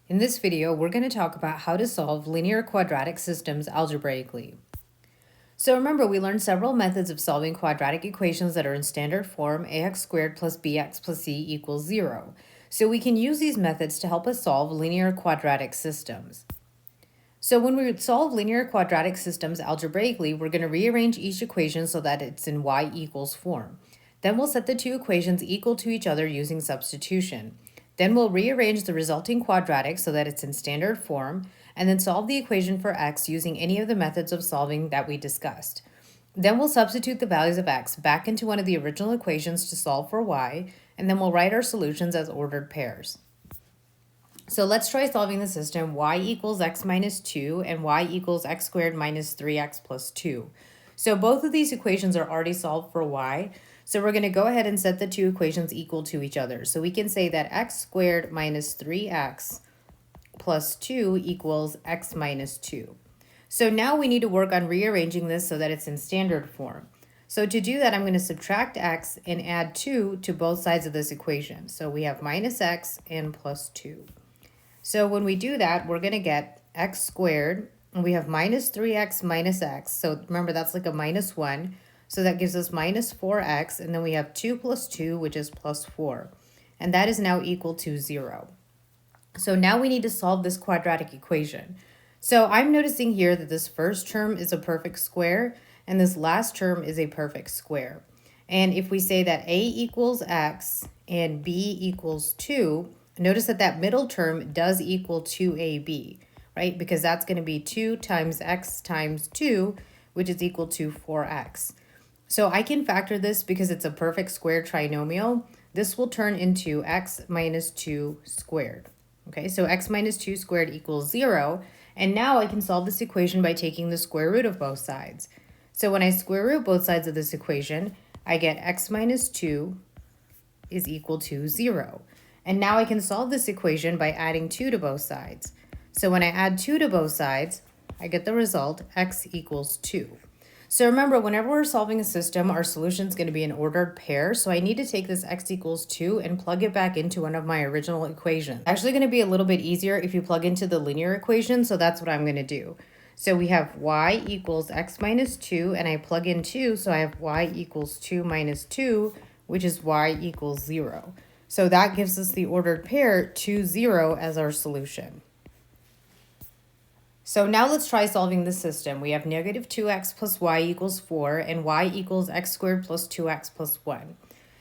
In this video, we're going to talk about how to solve linear quadratic systems algebraically. So remember, we learned several methods of solving quadratic equations that are in standard form, ax squared plus bx plus c equals 0. So we can use these methods to help us solve linear quadratic systems. So when we solve linear quadratic systems algebraically, we're going to rearrange each equation so that it's in y equals form. Then we'll set the two equations equal to each other using substitution. Then we'll rearrange the resulting quadratic so that it's in standard form, and then solve the equation for x using any of the methods of solving that we discussed. Then we'll substitute the values of x back into one of the original equations to solve for y, and then we'll write our solutions as ordered pairs. So let's try solving the system y equals x minus 2 and y equals x squared minus 3x plus 2. So both of these equations are already solved for y. So we're going to go ahead and set the two equations equal to each other. So we can say that x squared minus 3x plus 2 equals x minus 2. So now we need to work on rearranging this so that it's in standard form. So to do that, I'm going to subtract x and add 2 to both sides of this equation. So we have minus x and plus 2. So when we do that, we're going to get x squared, and we have minus 3x minus x. So remember, that's like a minus 1. So that gives us minus 4x, and then we have 2 plus 2, which is plus 4. And that is now equal to 0. So now we need to solve this quadratic equation. So I'm noticing here that this first term is a perfect square, and this last term is a perfect square. And if we say that a equals x and b equals 2, notice that that middle term does equal 2ab, right? Because that's going to be 2 times x times 2, which is equal to 4x. So I can factor this because it's a perfect square trinomial. This will turn into x minus 2 squared. Okay, so x minus 2 squared equals 0. And now I can solve this equation by taking the square root of both sides. So when I square root both sides of this equation, I get x minus 2 is equal to 0. And now I can solve this equation by adding 2 to both sides. So when I add 2 to both sides, I get the result x equals 2. So remember, whenever we're solving a system, our solution is going to be an ordered pair. So I need to take this x equals 2 and plug it back into one of my original equations. Actually going to be a little bit easier if you plug into the linear equation, so that's what I'm going to do. So we have y equals x minus 2, and I plug in 2, so I have y equals 2 minus 2, which is y equals 0. So that gives us the ordered pair 2, 0 as our solution. So now let's try solving the system. We have negative 2x plus y equals 4 and y equals x squared plus 2x plus 1.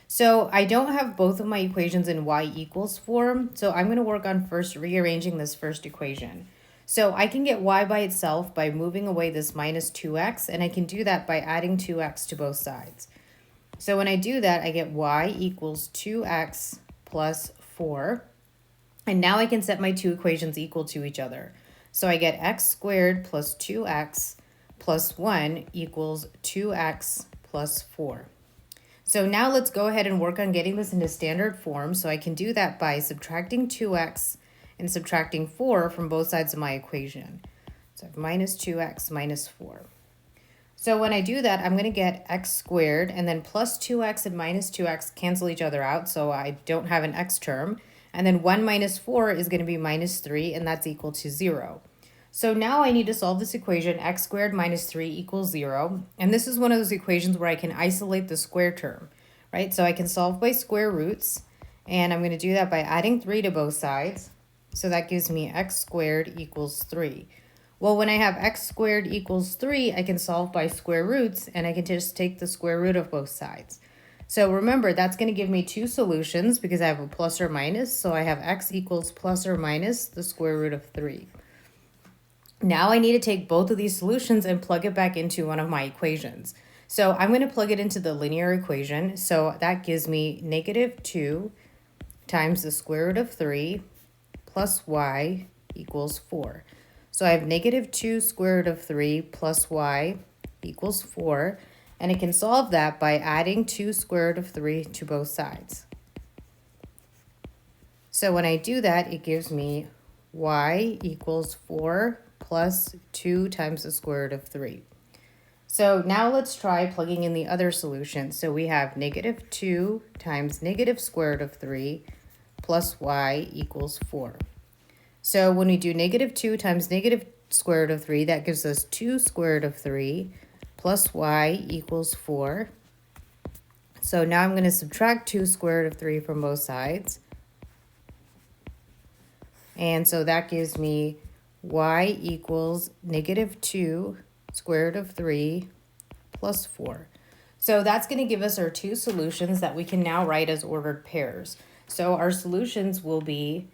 So I don't have both of my equations in y equals form, so I'm going to work on first rearranging this first equation. So I can get y by itself by moving away this minus 2x, and I can do that by adding 2x to both sides. So when I do that, I get y equals 2x plus 4. And now I can set my two equations equal to each other. So I get x squared plus 2x plus 1 equals 2x plus 4. So now let's go ahead and work on getting this into standard form. So I can do that by subtracting 2x and subtracting 4 from both sides of my equation. So I have minus 2x minus 4. So when I do that, I'm going to get x squared, and then plus 2x and minus 2x cancel each other out, so I don't have an x term. And then 1 minus 4 is going to be minus 3, and that's equal to 0. So now I need to solve this equation, x squared minus 3 equals 0. And this is one of those equations where I can isolate the square term, right? So I can solve by square roots, and I'm going to do that by adding 3 to both sides. So that gives me x squared equals 3. Well, when I have x squared equals 3, I can solve by square roots, and I can just take the square root of both sides. So remember, that's going to give me two solutions because I have a plus or minus. So I have x equals plus or minus the square root of 3. Now I need to take both of these solutions and plug it back into one of my equations. So I'm going to plug it into the linear equation. So that gives me negative 2 times the square root of 3 plus y equals 4. So I have negative 2 square root of 3 plus y equals 4. And I can solve that by adding 2 square root of 3 to both sides. So when I do that, it gives me y equals 4 plus 2 times the square root of 3. So now let's try plugging in the other solution. So we have negative 2 times negative square root of 3 plus y equals 4. So when we do negative 2 times negative square root of 3, that gives us 2 square root of 3 plus y equals 4. So now I'm going to subtract 2 square root of 3 from both sides. And so that gives me y equals negative 2 square root of 3 plus 4. So that's going to give us our two solutions that we can now write as ordered pairs. So our solutions will be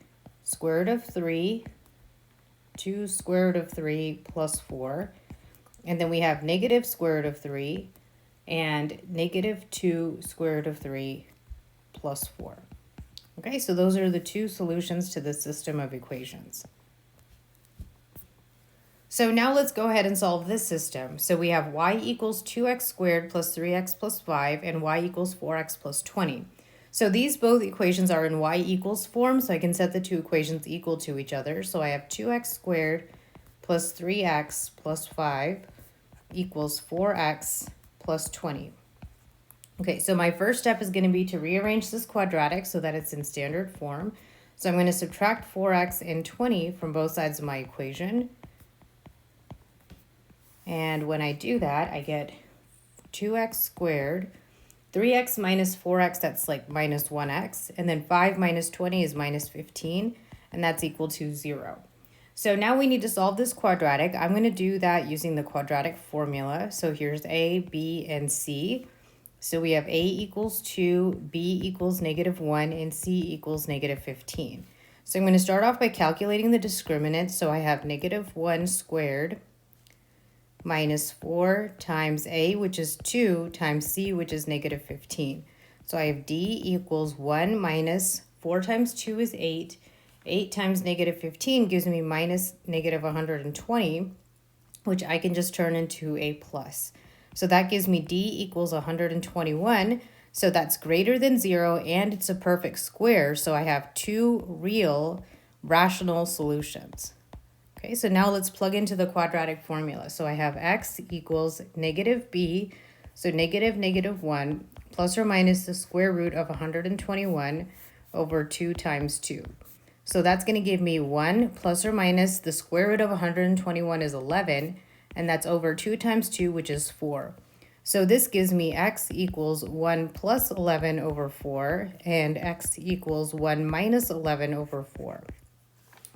square root of 3, 2 square root of 3 plus 4. And then we have negative square root of 3 and negative 2 square root of 3 plus 4. Okay, so those are the two solutions to the system of equations. So now let's go ahead and solve this system. So we have y equals 2x squared plus 3x plus 5 and y equals 4x plus 20. So these both equations are in y equals form, so I can set the two equations equal to each other. So I have 2x squared plus 3x plus 5 equals 4x plus 20. Okay, so my first step is going to be to rearrange this quadratic so that it's in standard form. So I'm going to subtract 4x and 20 from both sides of my equation. And when I do that, I get 2x squared, 3x minus 4x, that's like minus 1x, and then 5 minus 20 is minus 15, and that's equal to 0. So now we need to solve this quadratic. I'm going to do that using the quadratic formula. So here's a, b, and c. So we have a equals 2, b equals negative 1, and c equals negative 15. So I'm going to start off by calculating the discriminant. So I have negative 1 squared minus 4 times a, which is 2, times c, which is negative 15. So I have d equals 1 minus 4 times 2 is 8. 8 times negative 15 gives me minus negative 120, which I can just turn into a plus. So that gives me d equals 121. So that's greater than 0, and it's a perfect square. So I have two real rational solutions. Okay, so now let's plug into the quadratic formula. So I have x equals negative b, so negative negative 1, plus or minus the square root of 121 over 2 times 2. So that's going to give me 1 plus or minus the square root of 121 is 11, and that's over 2 times 2, which is 4. So this gives me x equals 1 plus 11 over 4, and x equals 1 minus 11 over 4.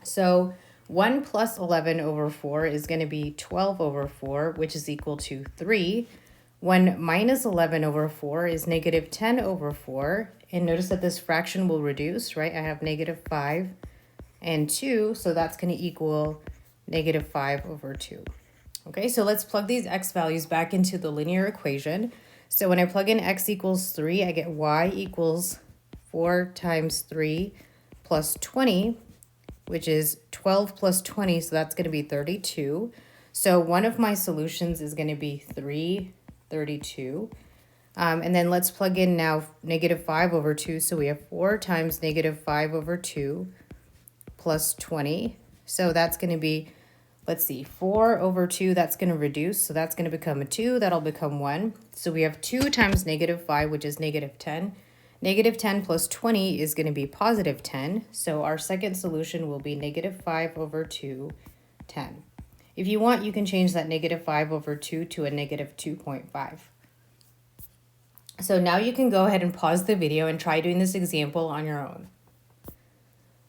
So 1 plus 11 over 4 is going to be 12 over 4, which is equal to 3. 1 minus 11 over 4 is negative 10 over 4. And notice that this fraction will reduce, right? I have negative 5 and 2, so that's going to equal negative 5 over 2. Okay, so let's plug these x values back into the linear equation. So when I plug in x equals 3, I get y equals 4 times 3 plus 20, which is 12 plus 20, so that's going to be 32. So one of my solutions is going to be 332. And then let's plug in now negative 5 over 2. So we have 4 times negative 5 over 2 plus 20. So that's going to be, let's see, 4 over 2, that's going to reduce. So that's going to become a 2. That'll become 1. So we have 2 times negative 5, which is negative 10. Negative 10 plus 20 is going to be positive 10. So our second solution will be negative 5 over 2, 10. If you want, you can change that negative 5 over 2 to a negative 2.5. So now you can go ahead and pause the video and try doing this example on your own.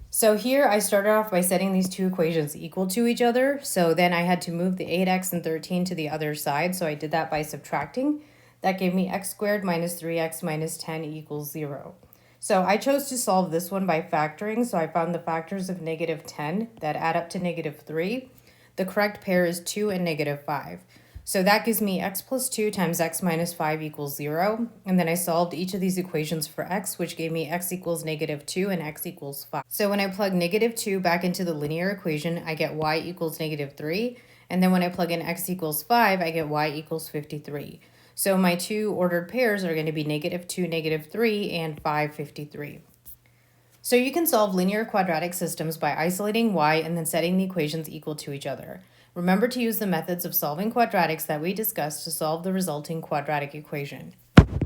So here I started off by setting these two equations equal to each other. So then I had to move the 8x and 13 to the other side. So I did that by subtracting. That gave me x squared minus 3x minus 10 equals 0. So I chose to solve this one by factoring. So I found the factors of negative 10 that add up to negative 3. The correct pair is 2 and negative 5. So that gives me x plus 2 times x minus 5 equals 0. And then I solved each of these equations for x, which gave me x equals negative 2 and x equals 5. So when I plug negative 2 back into the linear equation, I get y equals negative 3. And then when I plug in x equals 5, I get y equals 53. So my two ordered pairs are going to be negative 2, negative 3, and 5, 53. So you can solve linear quadratic systems by isolating y and then setting the equations equal to each other. Remember to use the methods of solving quadratics that we discussed to solve the resulting quadratic equation.